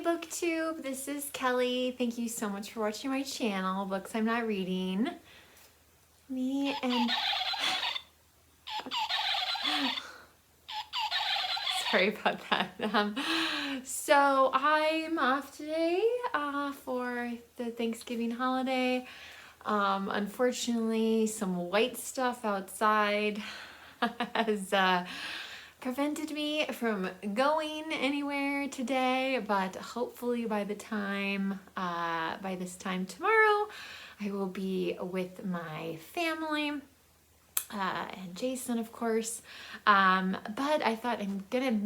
booktube, this is Kelly. Thank you so much for watching my channel, Books I'm Not Reading. Me and... Sorry about that. So I'm off today for the Thanksgiving holiday. Unfortunately, some white stuff outside has prevented me from going anywhere today, but hopefully by this time tomorrow, I will be with my family. And Jason, of course, but I thought I'm gonna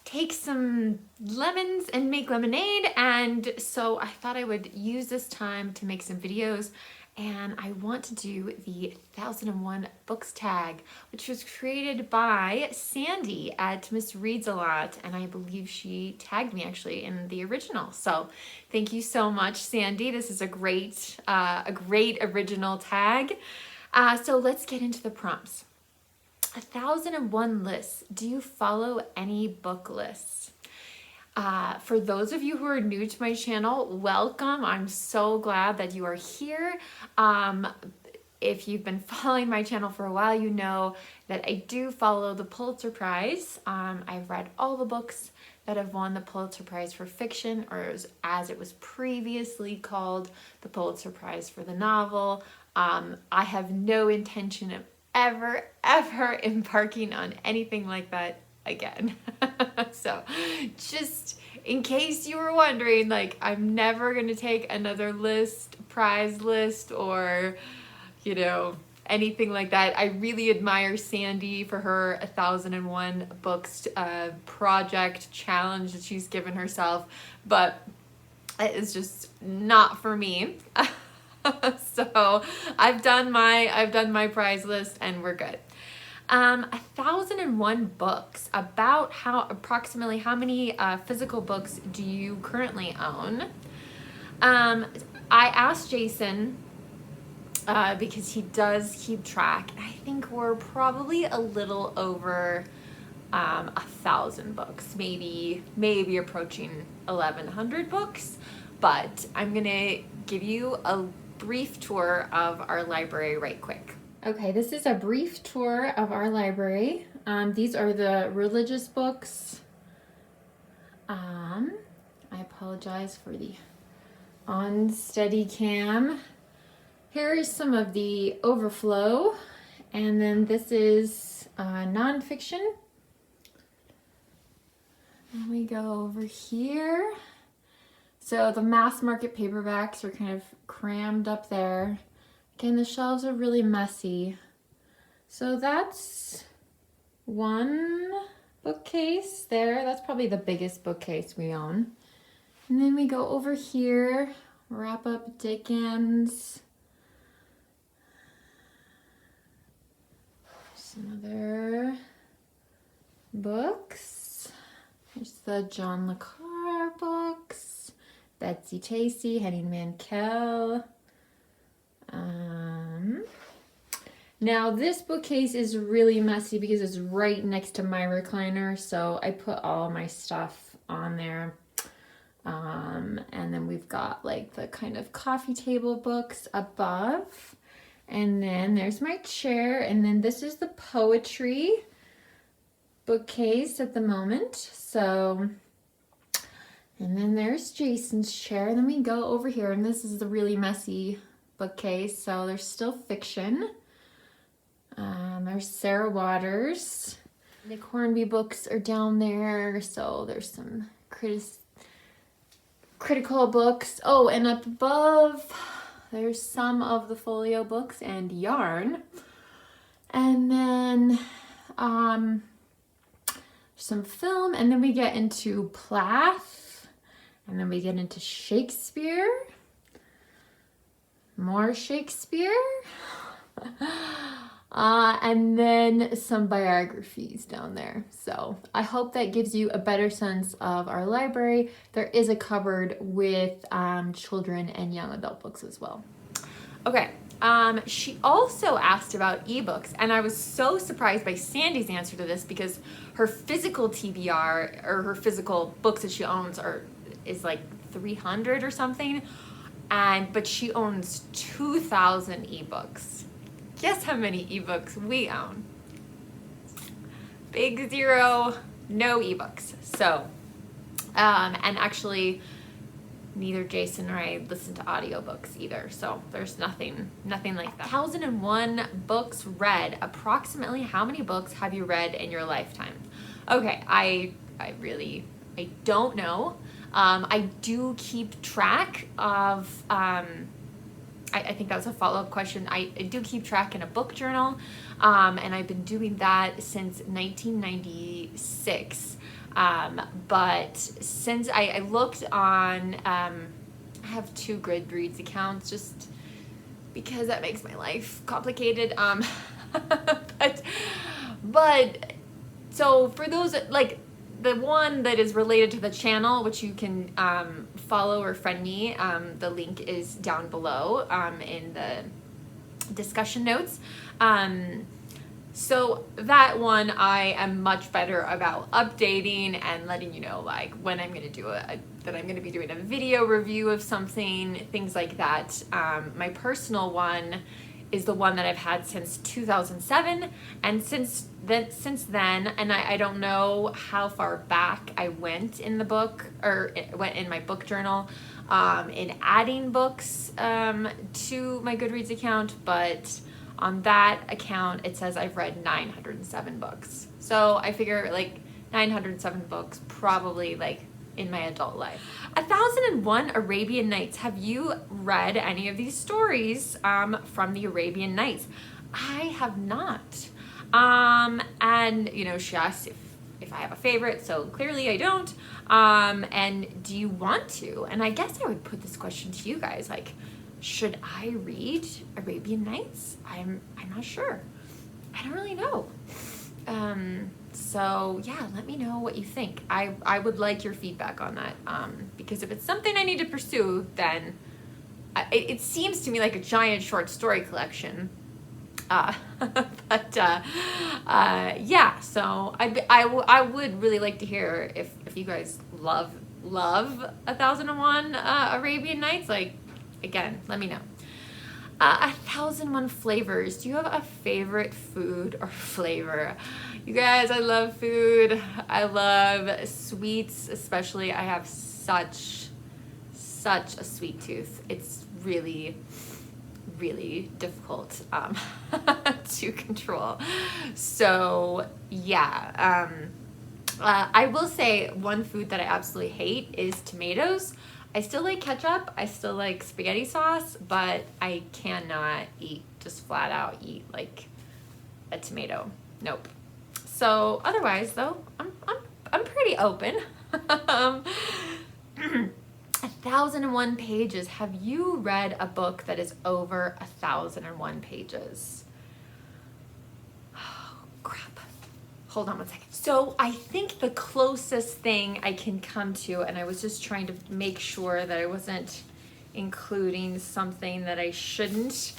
take some lemons and make lemonade, and so I thought I would use this time to make some videos, and I want to do the 1001 Books tag, which was created by Sandy at Miss Reads a Lot, and I believe she tagged me actually in the original. So thank you so much, Sandy. This is a great original tag. So let's get into the prompts. 1001 lists. Do you follow any book lists? For those of you who are new to my channel, welcome. I'm so glad that you are here. If you've been following my channel for a while, you know that I do follow the Pulitzer Prize. I've read all the books that have won the Pulitzer Prize for fiction, or as it was previously called, the Pulitzer Prize for the novel. I have no intention of ever embarking on anything like that again. So just in case you were wondering, like, I'm never gonna take another prize list, or, you know, anything like that. I really admire Sandy for her 1001 books project challenge that she's given herself, but it is just not for me. So I've done my prize list and we're good. 1001 books. Approximately how many physical books do you currently own? I asked Jason because he does keep track. I think we're probably a little over 1,000 books, maybe approaching 1,100 books. But I'm gonna give you a brief tour of our library right quick. Okay, this is a brief tour of our library. These are the religious books. I apologize for the unsteady cam. Here is some of the overflow, and then this is nonfiction. And we go over here. So the mass market paperbacks are kind of crammed up there. Again, the shelves are really messy. So that's one bookcase there. That's probably the biggest bookcase we own. And then we go over here, wrap up Dickens. Some other books. There's the John le Carre books. Betsy Tacy, Henning Mankell. Now this bookcase is really messy because it's right next to my recliner, so I put all my stuff on there. And then we've got like the kind of coffee table books above. And then there's my chair, and then this is the poetry bookcase at the moment. So, and then there's Jason's chair, and then we go over here, and this is the really messy bookcase, so there's still fiction. There's Sarah Waters. Nick Hornby books are down there, so there's some critical books. Oh, and up above, there's some of the folio books and yarn. And then some film, and then we get into Plath, and then we get into Shakespeare, more Shakespeare, and then some biographies down there. So I hope that gives you a better sense of our library. There is a cupboard with children and young adult books as well. Okay. She also asked about ebooks, and I was so surprised by Sandy's answer to this because her physical TBR, or her physical books that she owns, are is like 300 or something, but she owns 2,000 ebooks. Guess how many ebooks we own? Big zero, no ebooks. So, and actually, neither Jason or I listen to audiobooks either, so there's nothing like that. 1,001 books read. Approximately how many books have you read in your lifetime? Okay, I don't know. I do keep track of, I think that was a follow-up question. I do keep track in a book journal, and I've been doing that since 1996. But since I looked on, I have 2 Goodreads accounts just because that makes my life complicated. But so for those, like the one that is related to the channel, which you can follow or friend me, the link is down below in the discussion notes. So that one I am much better about updating and letting you know, like when I'm going to do that I'm going to be doing a video review of something, things like that. My personal one is the one that I've had since 2007, and since then, and I don't know how far back I went in the book, or went in my book journal, in adding books to my Goodreads account, but on that account, it says I've read 907 books. So I figure like 907 books probably like in my adult life. 1,001 Arabian Nights. Have you read any of these stories from the Arabian Nights? I have not. And you know, she asked if I have a favorite, so clearly I don't. And do you want to? And I guess I would put this question to you guys, like, should I read Arabian Nights? I'm not sure. I don't really know. So yeah, let me know what you think. I would like your feedback on that, because if it's something I need to pursue, then it seems to me like a giant short story collection. Yeah, so I would really like to hear if you guys love 1,001 Arabian Nights. Like, again, let me know. 1,001 flavors. Do you have a favorite food or flavor? You guys, I love food. I love sweets, especially. I have such a sweet tooth. It's really difficult to control. So yeah, I will say one food that I absolutely hate is tomatoes. I still like ketchup, I still like spaghetti sauce, but I cannot just flat out eat like a tomato. Nope. So otherwise though, I'm pretty open. 1,001 pages. Have you read a book that is over 1,001 pages? Oh, crap. Hold on one second. So I think the closest thing I can come to, and I was just trying to make sure that I wasn't including something that I shouldn't,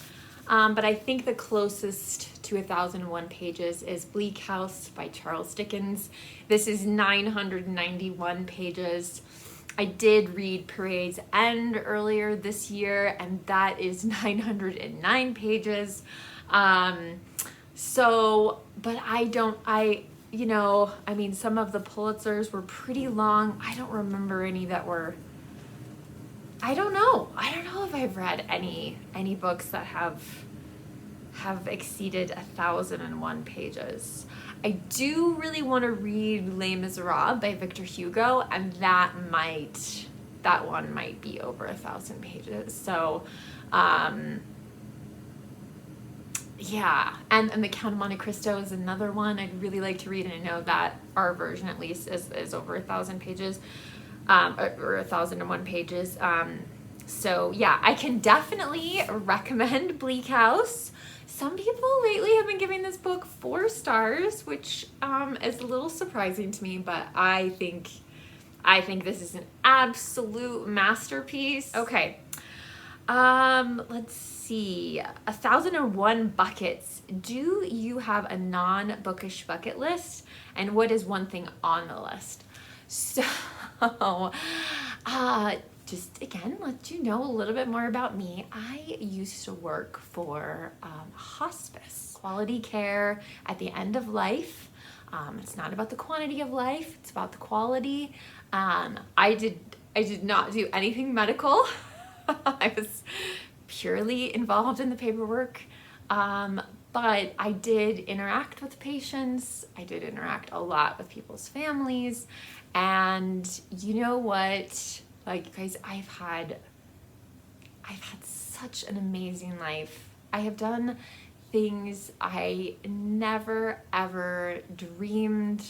but I think the closest to 1,001 pages is Bleak House by Charles Dickens. This is 991 pages. I did read Parade's End earlier this year, and that is 909 pages. So, but you know, I mean, some of the Pulitzers were pretty long. I don't remember any that were, I don't know if I've read any books that have exceeded 1,001 pages. I do really want to read Les Miserables by Victor Hugo, and that one might be over 1,000 pages. So, yeah, and The Count of Monte Cristo is another one I'd really like to read, and I know that our version at least is over 1,000 pages, or 1,001 pages. So yeah, I can definitely recommend Bleak House. Some people lately have been giving this book 4 stars, which is a little surprising to me, but I think this is an absolute masterpiece. Okay, let's see. 1,001 buckets. Do you have a non-bookish bucket list? And what is one thing on the list? So Just again, let you know a little bit more about me. I used to work for hospice, quality care at the end of life. It's not about the quantity of life, it's about the quality. I did not do anything medical. I was purely involved in the paperwork. But I did interact with patients. I did interact a lot with people's families. And you know what? Like, guys, I've had such an amazing life. I have done things I never ever dreamed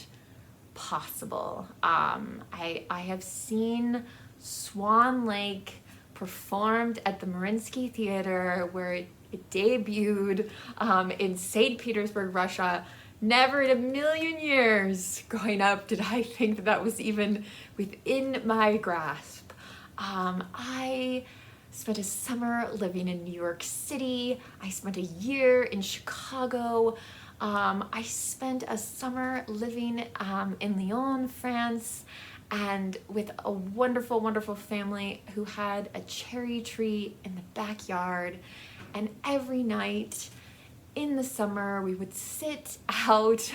possible. I have seen Swan Lake performed at the Mariinsky Theater, where it debuted in St. Petersburg, Russia. Never in a million years growing up did I think that that was even within my grasp. I spent a summer living in New York City. I spent a year in Chicago. I spent a summer living in Lyon, France, and with a wonderful, wonderful family who had a cherry tree in the backyard. And every night in the summer, we would sit out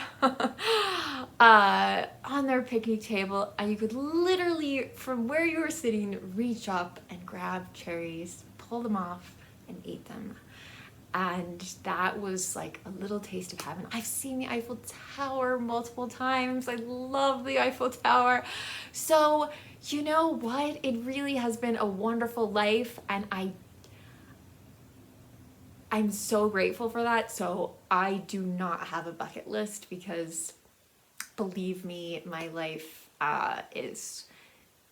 on their picnic table, and you could literally, from where you were sitting, reach up and grab cherries, pull them off, and eat them. And that was like a little taste of heaven. I've seen the Eiffel Tower multiple times. I love the Eiffel Tower. So, you know what? It really has been a wonderful life, and I'm so grateful for that. So I do not have a bucket list, because believe me, my life is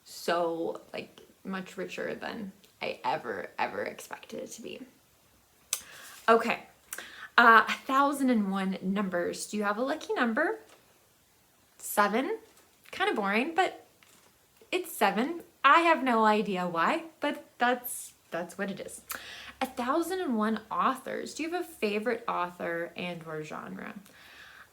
so like much richer than I ever expected it to be. Okay, 1001 numbers. Do you have a lucky number? 7. Kind of boring, but it's 7. I have no idea why, but that's what it is. 1001 authors. Do you have a favorite author and or genre?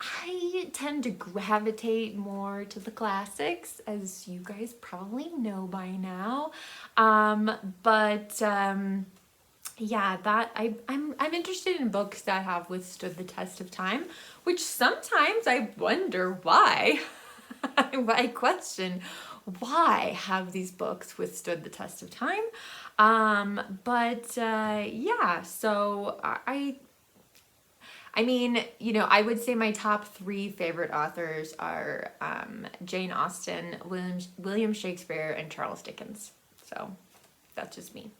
I tend to gravitate more to the classics, as you guys probably know by now. Yeah, that I'm interested in books that have withstood the test of time, which sometimes I wonder why. I question, why have these books withstood the test of time? Yeah, so I mean, you know, I would say my top 3 favorite authors are Jane Austen, William Shakespeare, and Charles Dickens. So that's just me.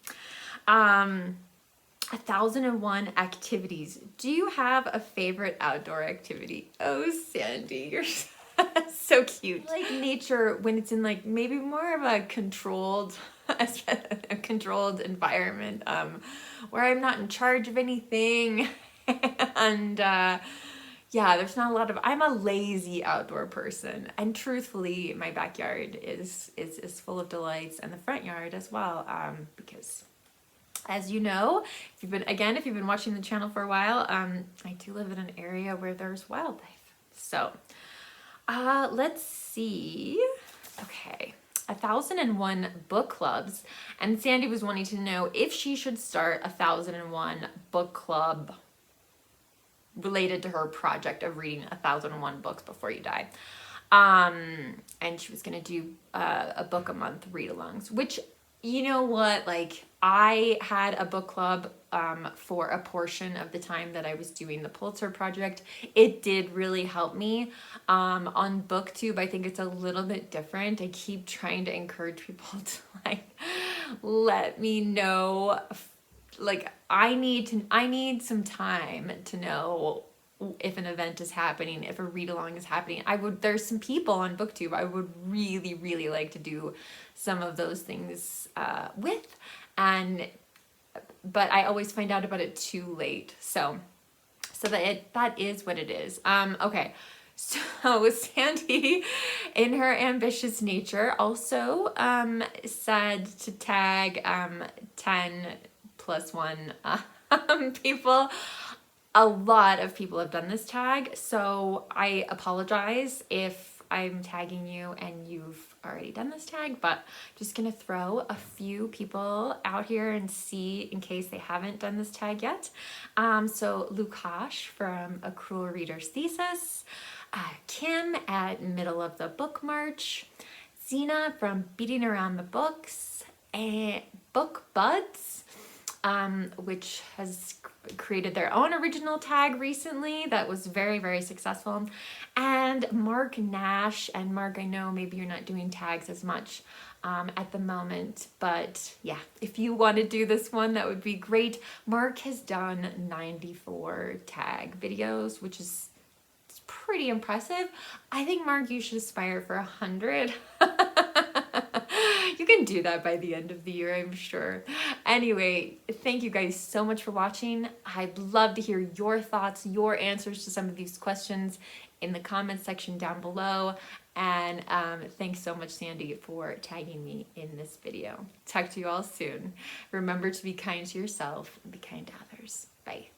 1001 activities. Do you have a favorite outdoor activity? Oh, Sandy, you're so cute. I like nature when it's in like maybe more of a controlled environment, where I'm not in charge of anything. And yeah, there's not a lot of, I'm a lazy outdoor person, and truthfully my backyard is full of delights, and the front yard as well, because as you know, if you've been watching the channel for a while, I do live in an area where there's wildlife. So let's see. Okay, 1001 book clubs, and Sandy was wanting to know if she should start 1001 book club related to her project of reading 1001 books before you die. And she was gonna do a book a month read-alongs, which, you know what, like, I had a book club for a portion of the time that I was doing the Pulitzer Project. It did really help me. On BookTube, I think it's a little bit different. I keep trying to encourage people to like let me know. Like, I need some time to know if an event is happening, if a read-along is happening. There's some people on BookTube I would really, really like to do some of those things with, but I always find out about it too late. So that is what it is. Okay. So Sandy, in her ambitious nature, also said to tag 10 plus 1 people. A lot of people have done this tag, so I apologize if I'm tagging you and you've already done this tag, but just gonna throw a few people out here and see in case they haven't done this tag yet. So Lukash from A Cruel Reader's Thesis, Kim at Middle of the Book March, Zena from Beating Around the Books, and Book Buds, which has created their own original tag recently that was very, very successful, and Mark Nash. And Mark, I know maybe you're not doing tags as much at the moment, but yeah, if you want to do this one, that would be great. Mark has done 94 tag videos, which is pretty impressive. I think, Mark, you should aspire for 100. You can do that by the end of the year, I'm sure. Anyway, thank you guys so much for watching. I'd love to hear your thoughts, your answers to some of these questions in the comments section down below. And thanks so much, Sandy, for tagging me in this video. Talk to you all soon. Remember to be kind to yourself and be kind to others. Bye.